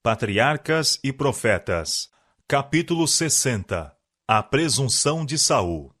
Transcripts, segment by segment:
Patriarcas e Profetas. Capítulo 60. A presunção de Saul.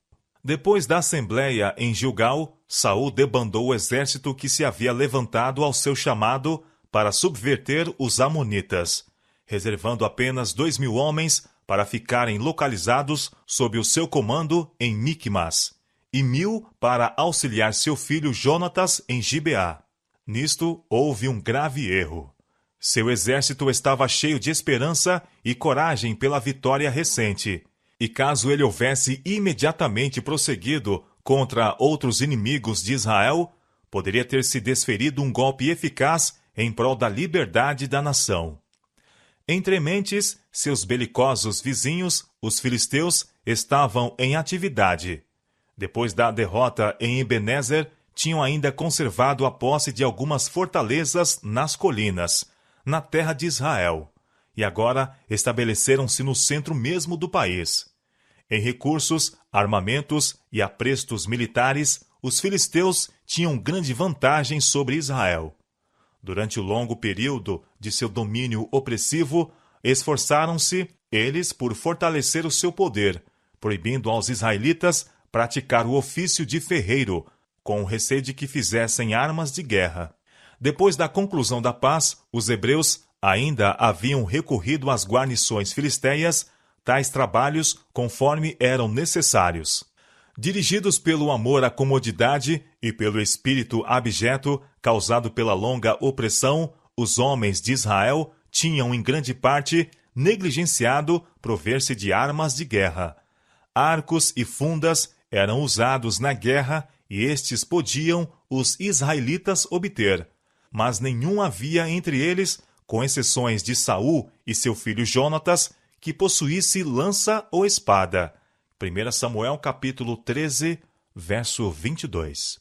Depois da assembleia em Gilgal, Saul debandou o exército que se havia levantado ao seu chamado para subverter os amonitas, reservando apenas 2.000 homens para ficarem localizados sob o seu comando em Miqumas, e 1.000 para auxiliar seu filho Jonatas em Gibeá. Nisto houve um grave erro. Seu exército estava cheio de esperança e coragem pela vitória recente, e caso ele houvesse imediatamente prosseguido contra outros inimigos de Israel, poderia ter se desferido um golpe eficaz em prol da liberdade da nação. Entre mentes, seus belicosos vizinhos, os filisteus, estavam em atividade. Depois da derrota em Ebenezer, tinham ainda conservado a posse de algumas fortalezas nas colinas, na terra de Israel, e agora estabeleceram-se no centro mesmo do país. Em recursos, armamentos e aprestos militares, os filisteus tinham grande vantagem sobre Israel. Durante o longo período de seu domínio opressivo, esforçaram-se eles por fortalecer o seu poder, proibindo aos israelitas praticar o ofício de ferreiro, com o receio de que fizessem armas de guerra. Depois da conclusão da paz, os hebreus ainda haviam recorrido às guarnições filisteias, tais trabalhos conforme eram necessários. Dirigidos pelo amor à comodidade e pelo espírito abjeto causado pela longa opressão, os homens de Israel tinham em grande parte negligenciado prover-se de armas de guerra. Arcos e fundas eram usados na guerra e estes podiam os israelitas obter, mas nenhum havia entre eles, com exceções de Saul e seu filho Jonatas, que possuísse lança ou espada. 1 Samuel capítulo 13, verso 22.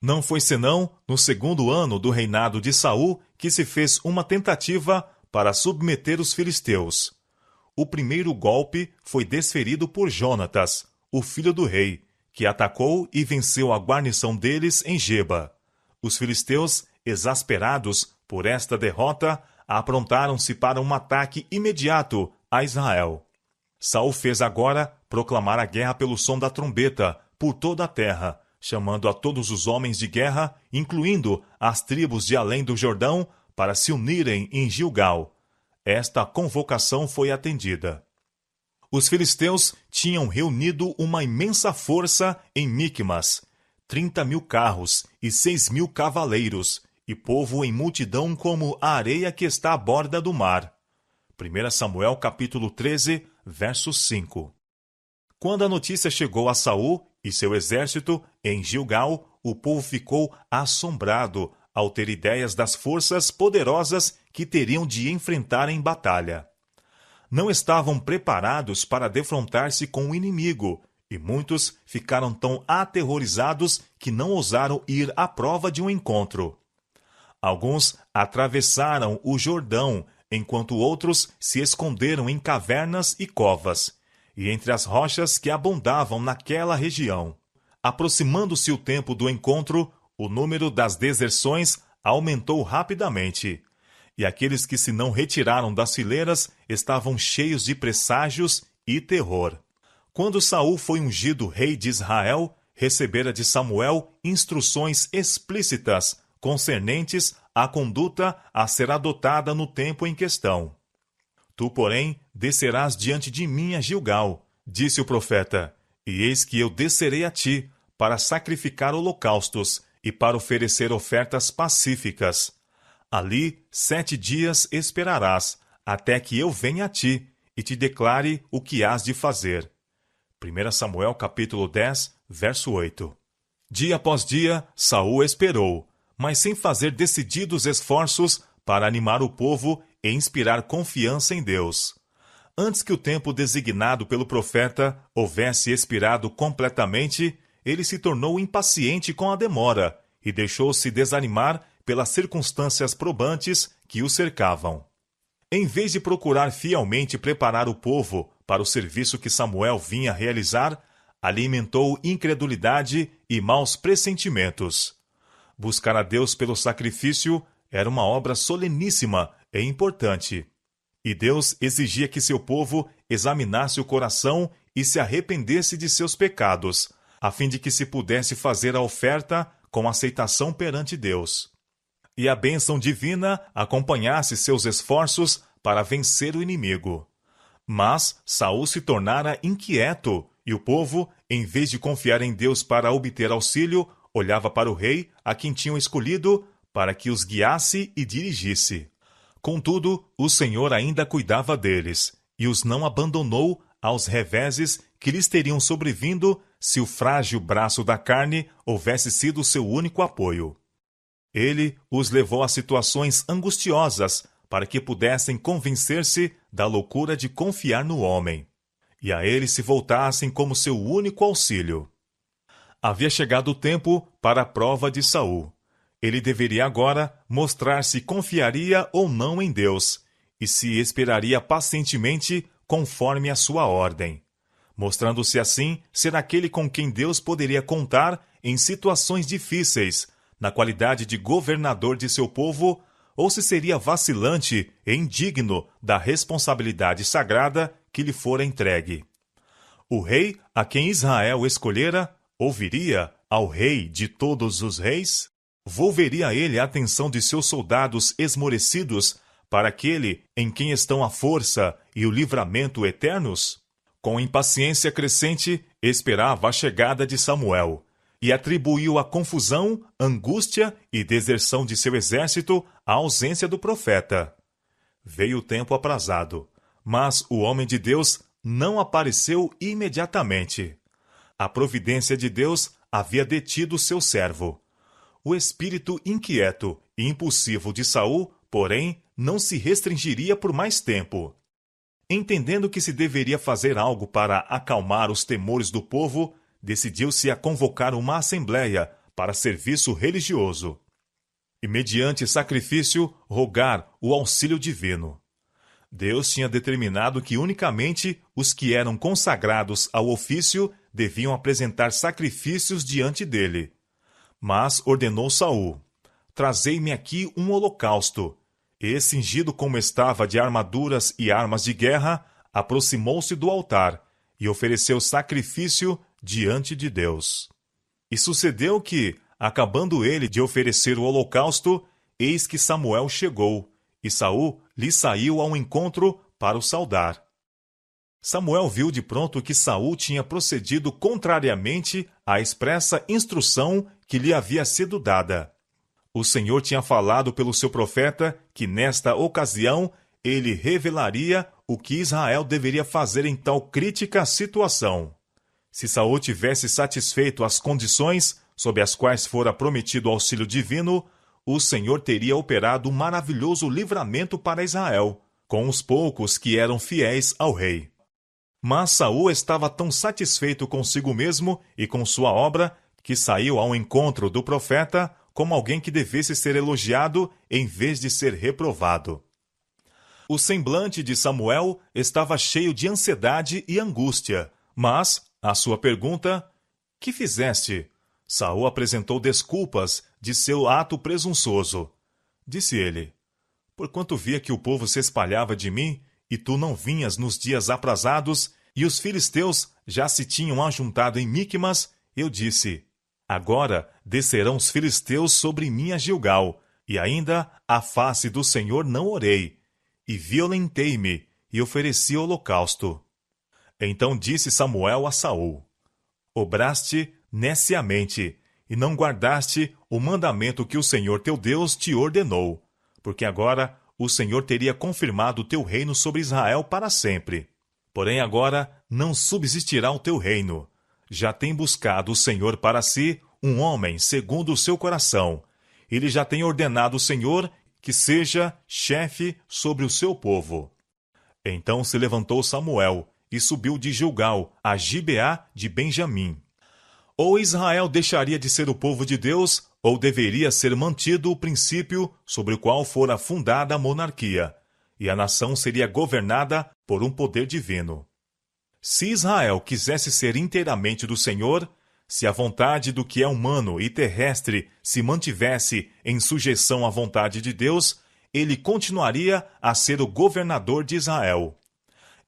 Não foi senão no 2º ano do reinado de Saul que se fez uma tentativa para submeter os filisteus. O primeiro golpe foi desferido por Jonatas, o filho do rei, que atacou e venceu a guarnição deles em Geba. Os filisteus, exasperados por esta derrota, aprontaram-se para um ataque imediato a Israel. Saul fez agora proclamar a guerra pelo som da trombeta por toda a terra, chamando a todos os homens de guerra, incluindo as tribos de além do Jordão, para se unirem em Gilgal. Esta convocação foi atendida. Os filisteus tinham reunido uma imensa força em Miqumas, 30.000 carros e 6.000 cavaleiros, e povo em multidão como a areia que está à borda do mar. 1 Samuel capítulo 13, verso 5. Quando a notícia chegou a Saul e seu exército em Gilgal, o povo ficou assombrado ao ter ideias das forças poderosas que teriam de enfrentar em batalha. Não estavam preparados para defrontar-se com o inimigo, e muitos ficaram tão aterrorizados que não ousaram ir à prova de um encontro. Alguns atravessaram o Jordão, enquanto outros se esconderam em cavernas e covas, e entre as rochas que abundavam naquela região. Aproximando-se o tempo do encontro, o número das deserções aumentou rapidamente, e aqueles que se não retiraram das fileiras estavam cheios de presságios e terror. Quando Saul foi ungido rei de Israel, recebera de Samuel instruções explícitas concernentes à conduta a ser adotada no tempo em questão. Tu, porém, descerás diante de mim a Gilgal, disse o profeta, e eis que eu descerei a ti, para sacrificar holocaustos e para oferecer ofertas pacíficas. Ali 7 dias esperarás, até que eu venha a ti e te declare o que hás de fazer. 1 Samuel capítulo 10, verso 8. Dia após dia, Saul esperou, mas sem fazer decididos esforços para animar o povo e inspirar confiança em Deus. Antes que o tempo designado pelo profeta houvesse expirado completamente, ele se tornou impaciente com a demora e deixou-se desanimar pelas circunstâncias probantes que o cercavam. Em vez de procurar fielmente preparar o povo para o serviço que Samuel vinha realizar, alimentou incredulidade e maus pressentimentos. Buscar a Deus pelo sacrifício era uma obra soleníssima é importante. E Deus exigia que seu povo examinasse o coração e se arrependesse de seus pecados, a fim de que se pudesse fazer a oferta com aceitação perante Deus. E a bênção divina acompanhasse seus esforços para vencer o inimigo. Mas Saul se tornara inquieto, e o povo, em vez de confiar em Deus para obter auxílio, olhava para o rei, a quem tinham escolhido, para que os guiasse e dirigisse. Contudo, o Senhor ainda cuidava deles, e os não abandonou aos reveses que lhes teriam sobrevindo se o frágil braço da carne houvesse sido seu único apoio. Ele os levou a situações angustiosas para que pudessem convencer-se da loucura de confiar no homem, e a ele se voltassem como seu único auxílio. Havia chegado o tempo para a prova de Saul. Ele deveria agora mostrar se confiaria ou não em Deus, e se esperaria pacientemente conforme a sua ordem, mostrando-se assim ser aquele com quem Deus poderia contar em situações difíceis, na qualidade de governador de seu povo, ou se seria vacilante e indigno da responsabilidade sagrada que lhe fora entregue. O rei a quem Israel escolhera ouviria ao rei de todos os reis? Volveria ele a atenção de seus soldados esmorecidos para aquele em quem estão a força e o livramento eternos? Com impaciência crescente, esperava a chegada de Samuel, e atribuiu a confusão, angústia e deserção de seu exército à ausência do profeta. Veio o tempo aprazado, mas o homem de Deus não apareceu imediatamente. A providência de Deus havia detido seu servo. O espírito inquieto e impulsivo de Saul, porém, não se restringiria por mais tempo. Entendendo que se deveria fazer algo para acalmar os temores do povo, decidiu-se a convocar uma assembleia para serviço religioso e, mediante sacrifício, rogar o auxílio divino. Deus tinha determinado que unicamente os que eram consagrados ao ofício deviam apresentar sacrifícios diante dele. Mas ordenou Saul: trazei-me aqui um holocausto. E, cingido como estava de armaduras e armas de guerra, aproximou-se do altar e ofereceu sacrifício diante de Deus. E sucedeu que, acabando ele de oferecer o holocausto, eis que Samuel chegou, e Saul lhe saiu ao encontro para o saudar. Samuel viu de pronto que Saul tinha procedido contrariamente à expressa instrução que lhe havia sido dada. O Senhor tinha falado pelo seu profeta que, nesta ocasião, ele revelaria o que Israel deveria fazer em tal crítica situação. Se Saul tivesse satisfeito as condições sob as quais fora prometido o auxílio divino, o Senhor teria operado um maravilhoso livramento para Israel, com os poucos que eram fiéis ao rei. Mas Saul estava tão satisfeito consigo mesmo e com sua obra que saiu ao encontro do profeta como alguém que devesse ser elogiado em vez de ser reprovado. O semblante de Samuel estava cheio de ansiedade e angústia, mas, à sua pergunta, que fizeste? Saul apresentou desculpas de seu ato presunçoso. Disse ele: porquanto via que o povo se espalhava de mim, e tu não vinhas nos dias aprazados, e os filisteus já se tinham ajuntado em Micmas, eu disse: agora descerão os filisteus sobre mim a Gilgal, e ainda à face do Senhor não orei, e violentei-me, e ofereci holocausto. Então disse Samuel a Saul: obraste neciamente, e não guardaste o mandamento que o Senhor teu Deus te ordenou, porque agora o Senhor teria confirmado o teu reino sobre Israel para sempre. Porém agora não subsistirá o teu reino. Já tem buscado o Senhor para si um homem segundo o seu coração. Ele já tem ordenado o Senhor que seja chefe sobre o seu povo. Então se levantou Samuel e subiu de Gilgal a Gibeá de Benjamim. Ou Israel deixaria de ser o povo de Deus, ou deveria ser mantido o princípio sobre o qual fora fundada a monarquia, e a nação seria governada por um poder divino. Se Israel quisesse ser inteiramente do Senhor, se a vontade do que é humano e terrestre se mantivesse em sujeição à vontade de Deus, ele continuaria a ser o governador de Israel.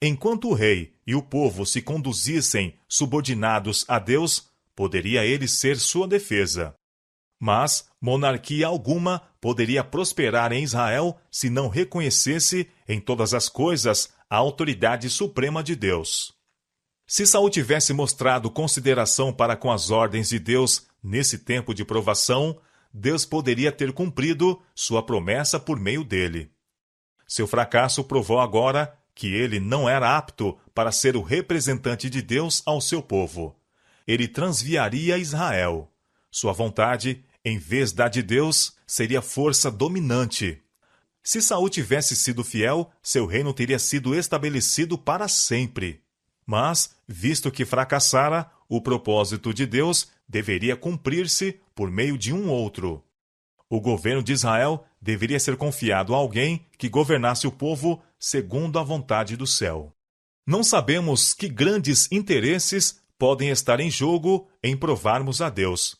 Enquanto o rei e o povo se conduzissem subordinados a Deus, poderia ele ser sua defesa. Mas monarquia alguma poderia prosperar em Israel se não reconhecesse em todas as coisas a autoridade suprema de Deus. Se Saul tivesse mostrado consideração para com as ordens de Deus nesse tempo de provação, Deus poderia ter cumprido sua promessa por meio dele. Seu fracasso provou agora que ele não era apto para ser o representante de Deus ao seu povo. Ele transviaria Israel. Sua vontade, em vez da de Deus, seria força dominante. Se Saul tivesse sido fiel, seu reino teria sido estabelecido para sempre. Mas, visto que fracassara, o propósito de Deus deveria cumprir-se por meio de um outro. O governo de Israel deveria ser confiado a alguém que governasse o povo segundo a vontade do céu. Não sabemos que grandes interesses podem estar em jogo em provarmos a Deus.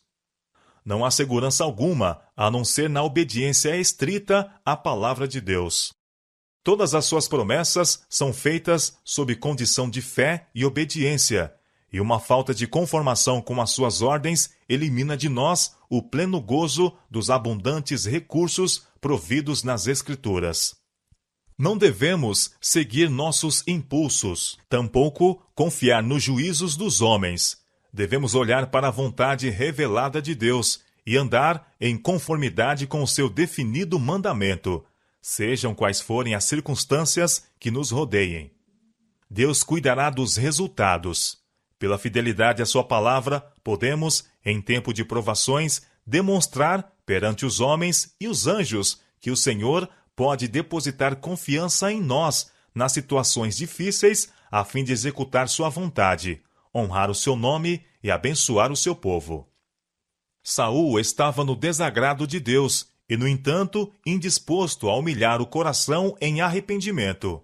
Não há segurança alguma, a não ser na obediência estrita à palavra de Deus. Todas as suas promessas são feitas sob condição de fé e obediência, e uma falta de conformação com as suas ordens elimina de nós o pleno gozo dos abundantes recursos providos nas Escrituras. Não devemos seguir nossos impulsos, tampouco confiar nos juízos dos homens. Devemos olhar para a vontade revelada de Deus e andar em conformidade com o seu definido mandamento, sejam quais forem as circunstâncias que nos rodeiem. Deus cuidará dos resultados. Pela fidelidade à sua palavra, podemos, em tempo de provações, demonstrar perante os homens e os anjos que o Senhor pode depositar confiança em nós nas situações difíceis a fim de executar sua vontade, honrar o seu nome e abençoar o seu povo. Saul estava no desagrado de Deus e, no entanto, indisposto a humilhar o coração em arrependimento.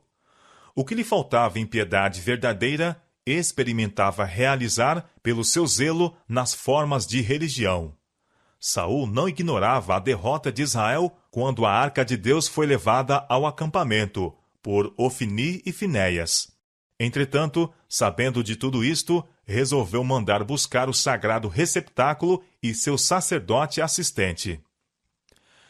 O que lhe faltava em piedade verdadeira, experimentava realizar pelo seu zelo nas formas de religião. Saul não ignorava a derrota de Israel quando a arca de Deus foi levada ao acampamento por Ofni e Finéias. Entretanto, sabendo de tudo isto, resolveu mandar buscar o sagrado receptáculo e seu sacerdote assistente.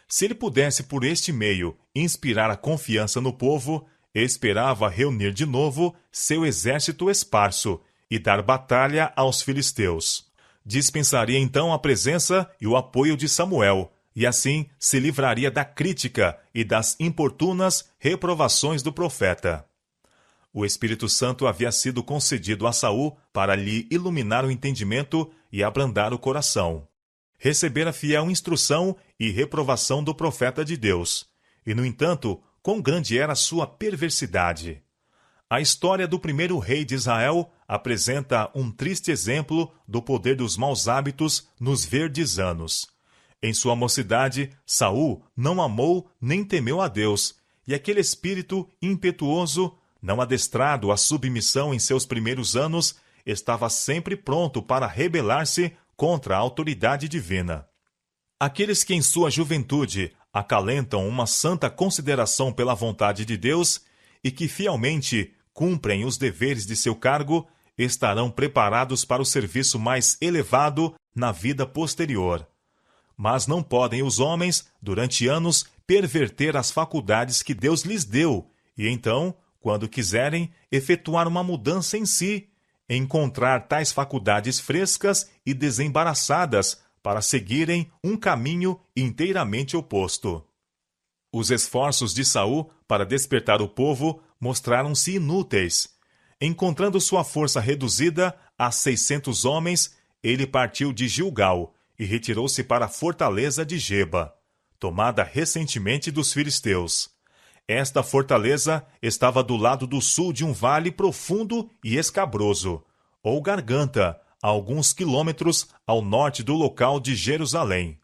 Se ele pudesse por este meio inspirar a confiança no povo, esperava reunir de novo seu exército esparso e dar batalha aos filisteus. Dispensaria então a presença e o apoio de Samuel, e assim se livraria da crítica e das importunas reprovações do profeta. O Espírito Santo havia sido concedido a Saul para lhe iluminar o entendimento e abrandar o coração. Recebera fiel instrução e reprovação do profeta de Deus, e, no entanto, quão grande era sua perversidade. A história do primeiro rei de Israel apresenta um triste exemplo do poder dos maus hábitos nos verdes anos. Em sua mocidade, Saul não amou nem temeu a Deus, e aquele espírito impetuoso, não adestrado à submissão em seus primeiros anos, estava sempre pronto para rebelar-se contra a autoridade divina. Aqueles que em sua juventude acalentam uma santa consideração pela vontade de Deus e que fielmente cumprem os deveres de seu cargo, estarão preparados para o serviço mais elevado na vida posterior. Mas não podem os homens, durante anos, perverter as faculdades que Deus lhes deu, e então, quando quiserem efetuar uma mudança em si, encontrar tais faculdades frescas e desembaraçadas para seguirem um caminho inteiramente oposto. Os esforços de Saul para despertar o povo mostraram-se inúteis. Encontrando sua força reduzida a 600 homens, ele partiu de Gilgal e retirou-se para a fortaleza de Geba, tomada recentemente dos filisteus. Esta fortaleza estava do lado do sul de um vale profundo e escabroso, ou garganta, a alguns quilômetros ao norte do local de Jerusalém.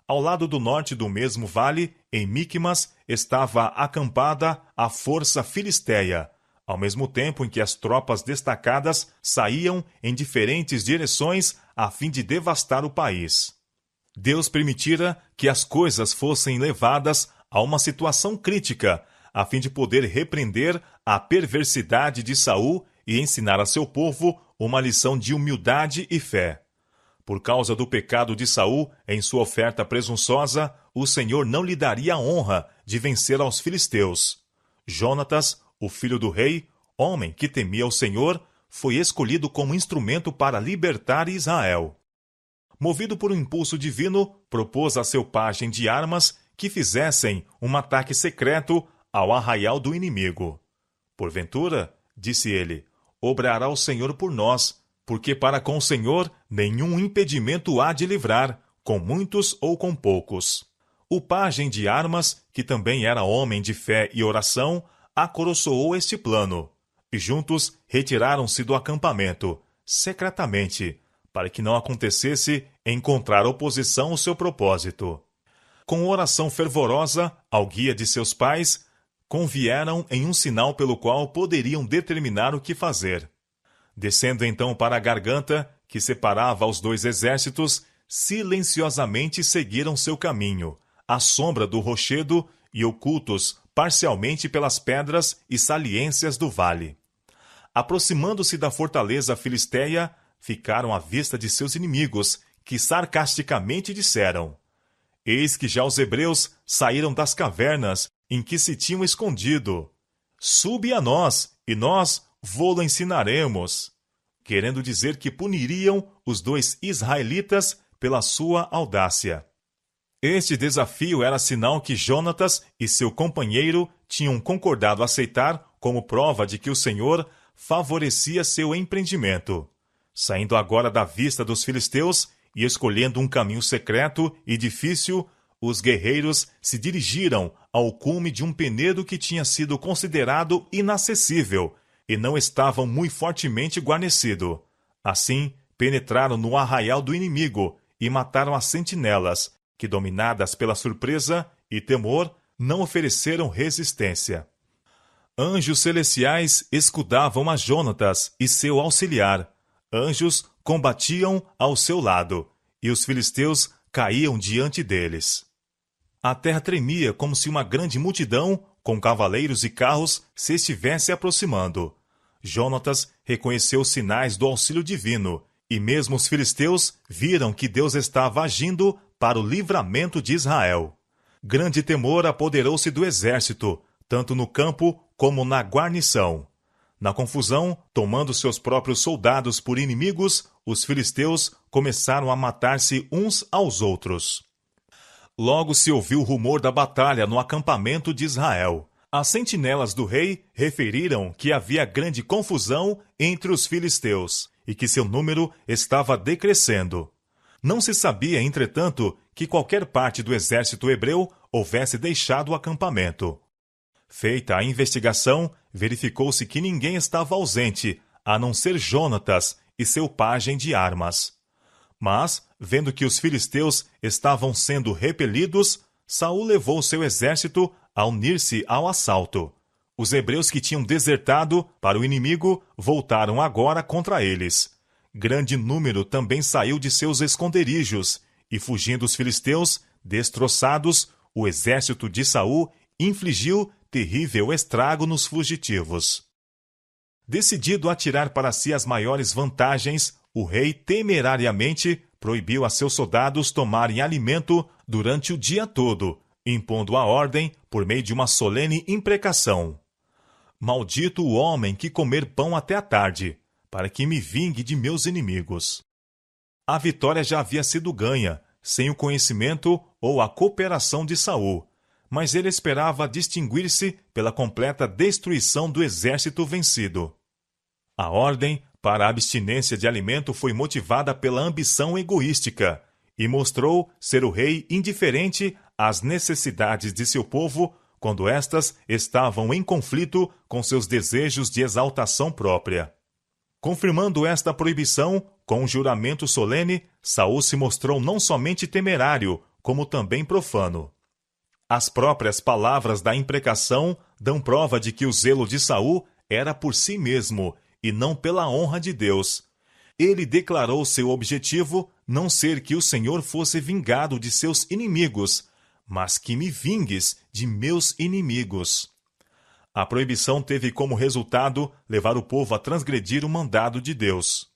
Ao lado do norte do mesmo vale, em Miqumas, estava acampada a força filisteia, ao mesmo tempo em que as tropas destacadas saíam em diferentes direções a fim de devastar o país. Deus permitira que as coisas fossem levadas a uma situação crítica, a fim de poder repreender a perversidade de Saul e ensinar a seu povo uma lição de humildade e fé. Por causa do pecado de Saul, em sua oferta presunçosa, o Senhor não lhe daria a honra de vencer aos filisteus. Jonatas, o filho do rei, homem que temia o Senhor, foi escolhido como instrumento para libertar Israel. Movido por um impulso divino, propôs a seu pajem de armas que fizessem um ataque secreto ao arraial do inimigo. Porventura, disse ele, obrará o Senhor por nós, porque para com o Senhor nenhum impedimento há de livrar, com muitos ou com poucos. O pajem de armas, que também era homem de fé e oração, acoroçoou este plano, e juntos retiraram-se do acampamento, secretamente, para que não acontecesse encontrar oposição ao seu propósito. Com oração fervorosa, ao guia de seus pais, convieram em um sinal pelo qual poderiam determinar o que fazer. Descendo então para a garganta, que separava os dois exércitos, silenciosamente seguiram seu caminho, à sombra do rochedo e ocultos parcialmente pelas pedras e saliências do vale. Aproximando-se da fortaleza filisteia, ficaram à vista de seus inimigos, que sarcasticamente disseram: Eis que já os hebreus saíram das cavernas em que se tinham escondido. Sube a nós, e nós vô-lo ensinaremos. Querendo dizer que puniriam os dois israelitas pela sua audácia. Este desafio era sinal que Jonatas e seu companheiro tinham concordado aceitar como prova de que o Senhor favorecia seu empreendimento. Saindo agora da vista dos filisteus e escolhendo um caminho secreto e difícil, os guerreiros se dirigiram ao cume de um penedo que tinha sido considerado inacessível e não estavam muito fortemente guarnecido. Assim, penetraram no arraial do inimigo e mataram as sentinelas, que, dominadas pela surpresa e temor, não ofereceram resistência. Anjos celestiais escudavam a Jonatas e seu auxiliar. Anjos combatiam ao seu lado, e os filisteus caíam diante deles. A terra tremia como se uma grande multidão, com cavaleiros e carros, se estivesse aproximando. Jonatas reconheceu os sinais do auxílio divino, e mesmo os filisteus viram que Deus estava agindo para o livramento de Israel. Grande temor apoderou-se do exército, tanto no campo como na guarnição. Na confusão, tomando seus próprios soldados por inimigos, os filisteus começaram a matar-se uns aos outros. Logo se ouviu o rumor da batalha no acampamento de Israel. As sentinelas do rei referiram que havia grande confusão entre os filisteus e que seu número estava decrescendo. Não se sabia, entretanto, que qualquer parte do exército hebreu houvesse deixado o acampamento. Feita a investigação, verificou-se que ninguém estava ausente, a não ser Jonatas e seu pajem de armas. Mas, vendo que os filisteus estavam sendo repelidos, Saul levou seu exército a unir-se ao assalto. Os hebreus que tinham desertado para o inimigo voltaram agora contra eles. Grande número também saiu de seus esconderijos, e fugindo os filisteus, destroçados, o exército de Saul infligiu terrível estrago nos fugitivos. Decidido a tirar para si as maiores vantagens, o rei temerariamente proibiu a seus soldados tomarem alimento durante o dia todo, impondo a ordem por meio de uma solene imprecação. Maldito o homem que comer pão até a tarde, para que me vingue de meus inimigos. A vitória já havia sido ganha, sem o conhecimento ou a cooperação de Saul, mas ele esperava distinguir-se pela completa destruição do exército vencido. A ordem para a abstinência de alimento foi motivada pela ambição egoística e mostrou ser o rei indiferente às necessidades de seu povo quando estas estavam em conflito com seus desejos de exaltação própria. Confirmando esta proibição, com um juramento solene, Saul se mostrou não somente temerário, como também profano. As próprias palavras da imprecação dão prova de que o zelo de Saul era por si mesmo e não pela honra de Deus. Ele declarou seu objetivo não ser que o Senhor fosse vingado de seus inimigos, mas que me vingues de meus inimigos. A proibição teve como resultado levar o povo a transgredir o mandado de Deus.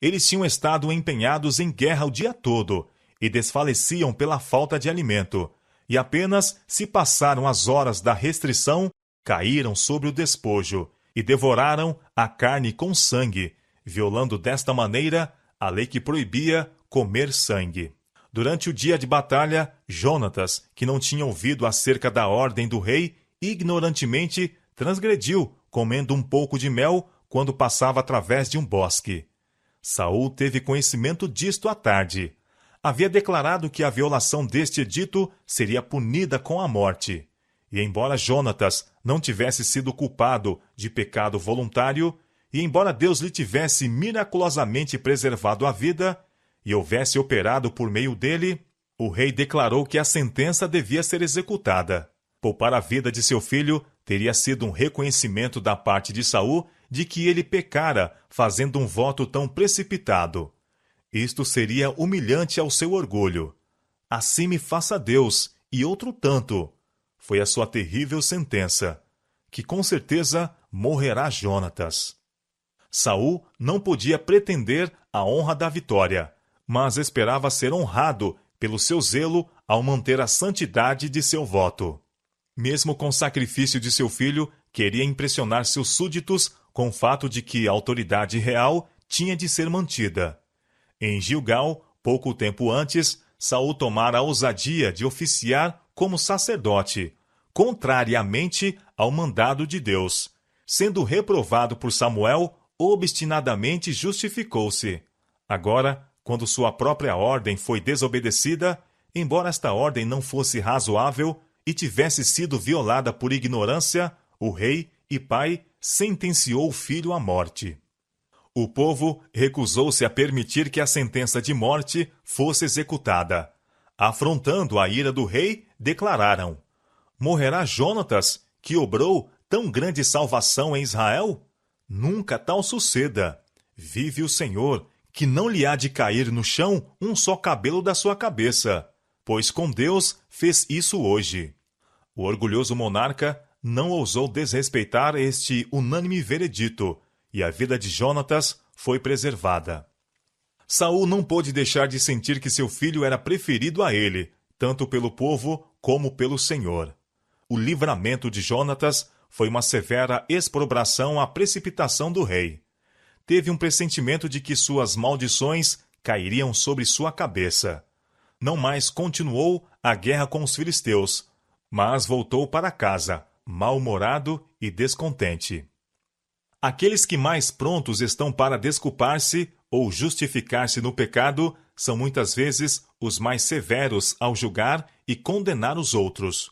Eles tinham estado empenhados em guerra o dia todo e desfaleciam pela falta de alimento, e apenas se passaram as horas da restrição, caíram sobre o despojo e devoraram a carne com sangue, violando desta maneira a lei que proibia comer sangue. Durante o dia de batalha, Jonatas, que não tinha ouvido acerca da ordem do rei, ignorantemente transgrediu, comendo um pouco de mel quando passava através de um bosque. Saul teve conhecimento disto à tarde. Havia declarado que a violação deste edito seria punida com a morte. E embora Jonatas não tivesse sido culpado de pecado voluntário, e embora Deus lhe tivesse miraculosamente preservado a vida, e houvesse operado por meio dele, o rei declarou que a sentença devia ser executada. Poupar a vida de seu filho teria sido um reconhecimento da parte de Saul de que ele pecara fazendo um voto tão precipitado. Isto seria humilhante ao seu orgulho. Assim me faça Deus, e outro tanto. Foi a sua terrível sentença, que com certeza morrerá Jonatas. Saul não podia pretender a honra da vitória, mas esperava ser honrado pelo seu zelo ao manter a santidade de seu voto. Mesmo com o sacrifício de seu filho, queria impressionar seus súditos com o fato de que a autoridade real tinha de ser mantida. Em Gilgal, pouco tempo antes, Saul tomara a ousadia de oficiar como sacerdote, contrariamente ao mandado de Deus. Sendo reprovado por Samuel, obstinadamente justificou-se. Agora, quando sua própria ordem foi desobedecida, embora esta ordem não fosse razoável e tivesse sido violada por ignorância, o rei e pai sentenciou o filho à morte. O povo recusou-se a permitir que a sentença de morte fosse executada. Afrontando a ira do rei, declararam: Morrerá Jonatas, que obrou tão grande salvação em Israel? Nunca tal suceda. Vive o Senhor, que não lhe há de cair no chão um só cabelo da sua cabeça, pois com Deus fez isso hoje. O orgulhoso monarca não ousou desrespeitar este unânime veredito, e a vida de Jonatas foi preservada. Saul não pôde deixar de sentir que seu filho era preferido a ele, tanto pelo povo como pelo Senhor. O livramento de Jonatas foi uma severa exprobração à precipitação do rei. Teve um pressentimento de que suas maldições cairiam sobre sua cabeça. Não mais continuou a guerra com os filisteus, mas voltou para casa, mal-humorado e descontente. Aqueles que mais prontos estão para desculpar-se ou justificar-se no pecado são muitas vezes os mais severos ao julgar e condenar os outros.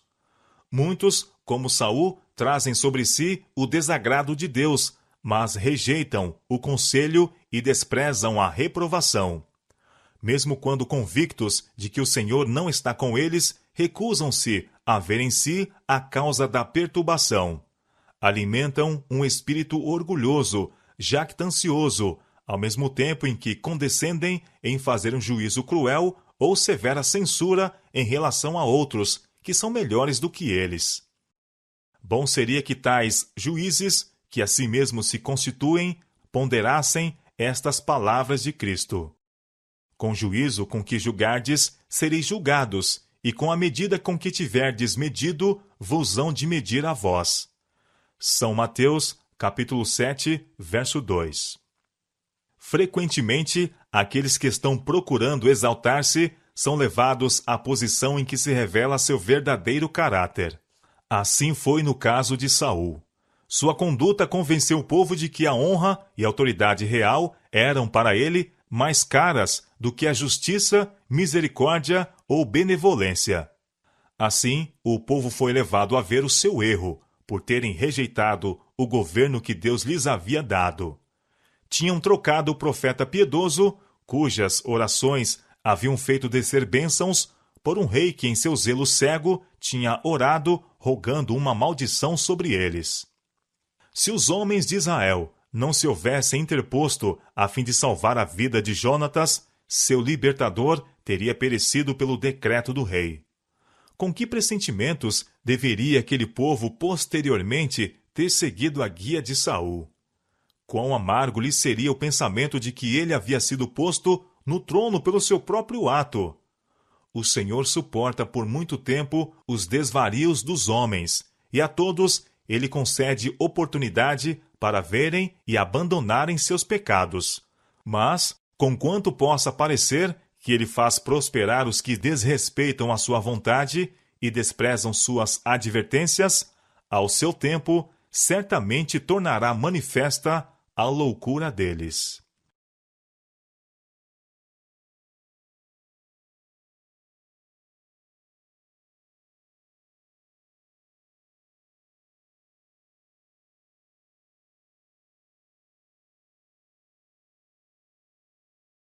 Muitos, como Saul, trazem sobre si o desagrado de Deus, mas rejeitam o conselho e desprezam a reprovação. Mesmo quando convictos de que o Senhor não está com eles, recusam-se a ver em si a causa da perturbação. Alimentam um espírito orgulhoso, jactancioso, ao mesmo tempo em que condescendem em fazer um juízo cruel ou severa censura em relação a outros, que são melhores do que eles. Bom seria que tais juízes, que a si mesmos se constituem, ponderassem estas palavras de Cristo. Com juízo com que julgardes, sereis julgados, e com a medida com que tiverdes medido, vos hão de medir a vós. São Mateus, capítulo 7, verso 2. Frequentemente, aqueles que estão procurando exaltar-se são levados à posição em que se revela seu verdadeiro caráter. Assim foi no caso de Saul. Sua conduta convenceu o povo de que a honra e a autoridade real eram para ele mais caras do que a justiça, misericórdia ou benevolência. Assim, o povo foi levado a ver o seu erro, por terem rejeitado o governo que Deus lhes havia dado. Tinham trocado o profeta piedoso, cujas orações haviam feito descer bênçãos, por um rei que em seu zelo cego tinha orado, rogando uma maldição sobre eles. Se os homens de Israel não se houvessem interposto a fim de salvar a vida de Jonatas, seu libertador teria perecido pelo decreto do rei. Com que pressentimentos deveria aquele povo posteriormente ter seguido a guia de Saul? Quão amargo lhe seria o pensamento de que ele havia sido posto no trono pelo seu próprio ato. O Senhor suporta por muito tempo os desvarios dos homens, e a todos ele concede oportunidade para verem e abandonarem seus pecados. Mas, conquanto possa parecer que ele faz prosperar os que desrespeitam a sua vontade e desprezam suas advertências, ao seu tempo certamente tornará manifesta a loucura deles.